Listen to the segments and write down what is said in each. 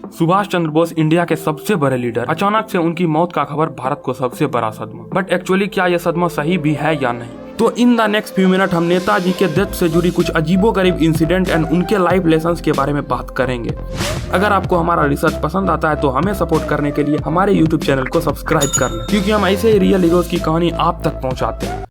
Subhash Chandra Bose India के सबसे बड़े लीडर, अचानक से उनकी मौत का खबर भारत को सबसे बड़ा सदमा। बट एक्चुअली क्या यह सदमा सही भी है या नहीं, तो in the next few minute हम नेताजी के डेथ से जुड़ी कुछ अजीबोगरीब इंसिडेंट एंड उनके लाइफ लेसन्स के बारे में बात करेंगे। अगर आपको हमारा रिसर्च पसंद आता है तो हमें सपोर्ट करने के लिए हमारे यूट्यूब चैनल को सब्सक्राइब कर लें, क्योंकि हम ऐसे ही रियल हीरोज की कहानी आप तक पहुंचाते हैं।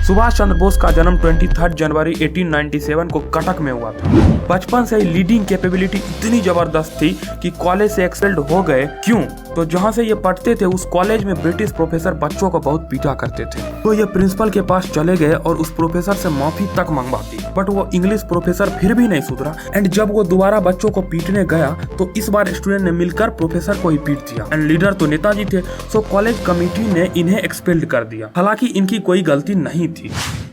सुभाष चंद्र बोस का जन्म 23 जनवरी 1897 को कटक में हुआ था। बचपन से ही लीडिंग कैपेबिलिटी इतनी जबरदस्त थी कि कॉलेज से एक्सपेल्ड हो गए। क्यों? तो जहां से ये पढ़ते थे उस कॉलेज में ब्रिटिश प्रोफेसर बच्चों को बहुत पीटा करते थे, तो ये प्रिंसिपल के पास चले गए और उस प्रोफेसर से माफी तक मंगवा दी। बट वो इंग्लिश प्रोफेसर फिर भी नहीं सुधरा एंड जब वो दोबारा बच्चों को पीटने गया तो इस बार स्टूडेंट ने मिलकर प्रोफेसर को ही पीट दिया एंड लीडर तो नेताजी थे, सो कॉलेज कमेटी ने इन्हें एक्सपेल्ड कर दिया। हालांकि इनकी कोई गलती नहीं थी,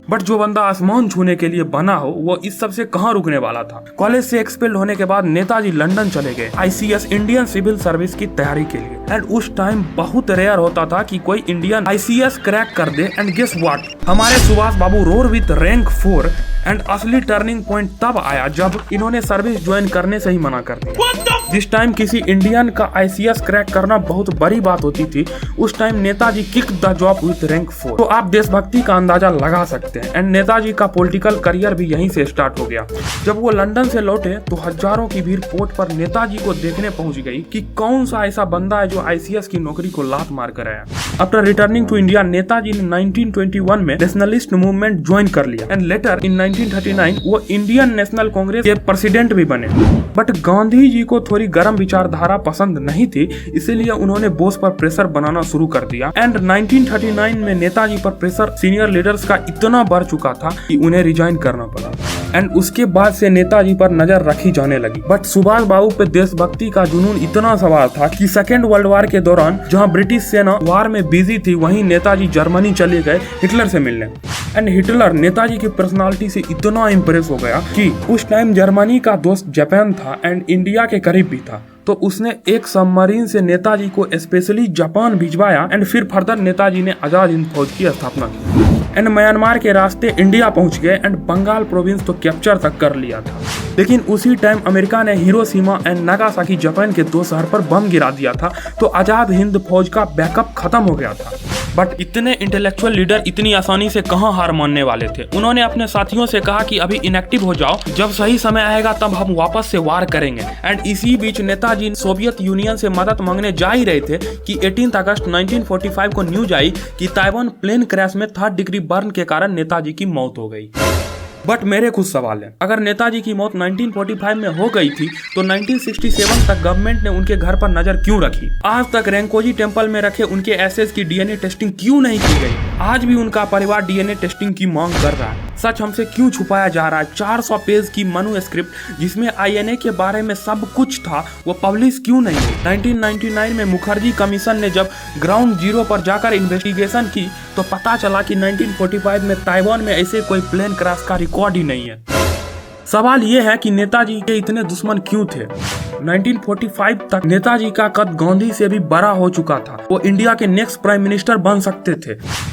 बट जो बंदा आसमान छूने के लिए बना हो वो इस सब से कहां रुकने वाला था। कॉलेज से एक्सपेल्ड होने के बाद नेताजी लंदन चले गए ICS इंडियन सिविल सर्विस की तैयारी के लिए। एंड उस टाइम बहुत रेयर होता था कि कोई इंडियन ICS क्रैक कर दे। एंड गेस व्हाट, हमारे सुभाष बाबू रोर विद रैंक 4 एंड असली टर्निंग पॉइंट तब आया जब इन्होंने सर्विस ज्वाइन करने से ही मना कर दिया। जिस टाइम किसी इंडियन का ICS क्रैक करना बहुत बड़ी बात होती थी, उस time Netaji kick the job with rank 4। तो आप देशभक्ति का अंदाजा लगा सकते हैं। एंड नेताजी का पॉलिटिकल करियर भी यहीं से स्टार्ट हो गया। जब वो लंदन से लौटे तो हजारों की भीड़ पोर्ट पर नेताजी को देखने पहुंच गई कि कौन सा ऐसा बंदा है जो ICS की नौकरी को लात मार कर आया। After returning to India, Netaji ने 1921 में नेशनलिस्ट मूवमेंट ज्वाइन कर लिया एंड लेटर इन 1939 वो इंडियन नेशनल कांग्रेस के प्रेसिडेंट भी बने। बट गांधी जी को थोड़ी गर्म विचारधारा पसंद नहीं थी, इसीलिए उन्होंने बोस पर प्रेशर बनाना शुरू कर दिया। एंड 1939 में नेताजी पर प्रेशर सीनियर लीडर्स का इतना बढ़ चुका था कि उन्हें रिजाइन करना पड़ा। एंड उसके बाद से नेताजी पर नजर रखी जाने लगी। बट सुभाष बाबू पे देशभक्ति का जुनून इतना सवार था कि सेकेंड वर्ल्ड वॉर के दौरान जहां ब्रिटिश सेना वार में बिजी थी, वहीं नेताजी जर्मनी चले गए हिटलर से मिलने। एंड हिटलर नेताजी की पर्सनालिटी से इतना इम्प्रेस हो गया कि उस टाइम जर्मनी का दोस्त जापान था एंड इंडिया के करीब भी था, तो उसने एक सबमरीन से नेताजी को स्पेशली जापान भिजवाया। एंड फिर फर्दर नेताजी ने आजाद हिंद फौज की स्थापना की एंड म्यांमार के रास्ते इंडिया पहुंच गए एंड बंगाल प्रोविंस तो कैप्चर तक कर लिया था। लेकिन उसी टाइम अमेरिका ने हिरोशिमा एंड नागासाकी जापान के 2 शहर पर बम गिरा दिया था, तो आजाद हिंद फौज का बैकअप खत्म हो गया था। बट इतने इंटेलेक्चुअल लीडर इतनी आसानी से कहां हार मानने वाले थे। उन्होंने अपने साथियों से कहा कि अभी इनएक्टिव हो जाओ, जब सही समय आएगा तब हम वापस से वार करेंगे। एंड इसी बीच नेताजी सोवियत यूनियन से मदद मांगने जा ही रहे थे कि 18 अगस्त 1945 को न्यूज आई कि ताइवान प्लेन क्रैश में 3rd डिग्री बर्न के कारण नेताजी की मौत हो गई। बट मेरे कुछ सवाल है, अगर नेताजी की मौत 1945 में हो गई थी तो 1967 तक गवर्नमेंट ने उनके घर पर नजर क्यों रखी? आज तक रैंकोजी टेम्पल में रखे उनके एसेस की DNA टेस्टिंग क्यों नहीं की गई? आज भी उनका परिवार DNA टेस्टिंग की मांग कर रहा है। सच हमसे क्यों छुपाया जा रहा है? 400 पेज की मनुस्क्रिप्ट जिसमें INA के बारे में सब कुछ था, वो पब्लिश क्यों नहीं हुई? 1999 में मुखर्जी कमीशन ने जब ग्राउंड जीरो पर जाकर इन्वेस्टिगेशन की तो पता चला कि 1945 में ताइवान में ऐसे कोई प्लेन क्रैश का रिकॉर्ड ही नहीं है। सवाल ये है कि नेताजी के इतने दुश्मन क्यों थे? 1945 तक नेताजी का कद गांधी से भी बड़ा हो चुका था। वो इंडिया के नेक्स्ट प्राइम मिनिस्टर बन सकते थे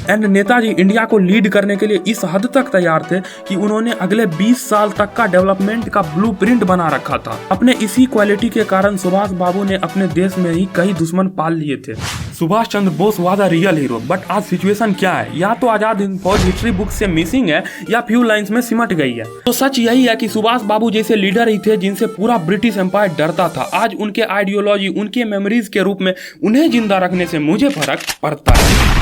एंड नेताजी इंडिया को लीड करने के लिए इस हद तक तैयार थे कि उन्होंने अगले 20 साल तक का डेवलपमेंट का ब्लूप्रिंट बना रखा था। अपने इसी क्वालिटी के कारण सुभाष बाबू ने अपने देश में ही कई दुश्मन पाल लिए थे। Subhash Chandra Bose was a real hero, but आज सिचुएशन क्या है? या तो आजाद हिंद फौज हिस्ट्री बुक से मिसिंग है या फ्यू लाइंस में सिमट गई है। तो सच यही है कि सुभाष बाबू जैसे लीडर ही थे जिनसे पूरा ब्रिटिश एम्पायर डरता था। आज उनके आइडियोलॉजी, उनके मेमोरीज के रूप में उन्हें जिंदा रखने से मुझे फर्क पड़ता है।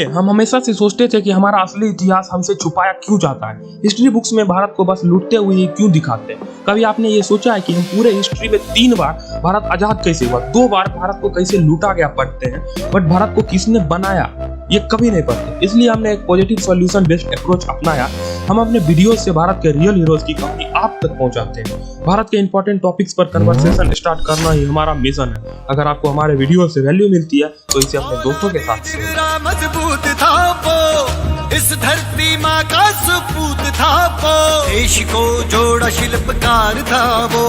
हम हमेशा से सोचते थे कि हमारा असली इतिहास हमसे छुपाया क्यों जाता है। हिस्ट्री बुक्स में भारत को बस लूटते हुए ही क्यों दिखाते हैं? कभी आपने ये सोचा है कि हम पूरे हिस्ट्री में 3 बार भारत आजाद कैसे हुआ, 2 बार भारत को कैसे लूटा गया पढ़ते हैं, बट भारत को किसने बनाया ये कभी नहीं पढ़ते। इसलिए हमने एक पॉजिटिव सॉल्यूशन बेस्ड अप्रोच अपनाया। हम अपने वीडियो से भारत के रियल हीरोज की कहानी आप तक पहुंचाते हैं। भारत के इंपॉर्टेंट टॉपिक्स पर कन्वर्सेशन स्टार्ट करना ही हमारा मिशन है। अगर आपको हमारे वीडियो से वैल्यू मिलती है तो इसे अपने दोस्तों के साथ शेयर। मजबूत था वो, इस धरती माँ का सपूत था वो, देश को जोड़ा शिल्पकार था वो,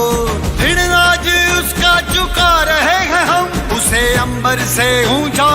फिर आज उसका झुका रहे हैं हम, उसे अंबर से ऊंचा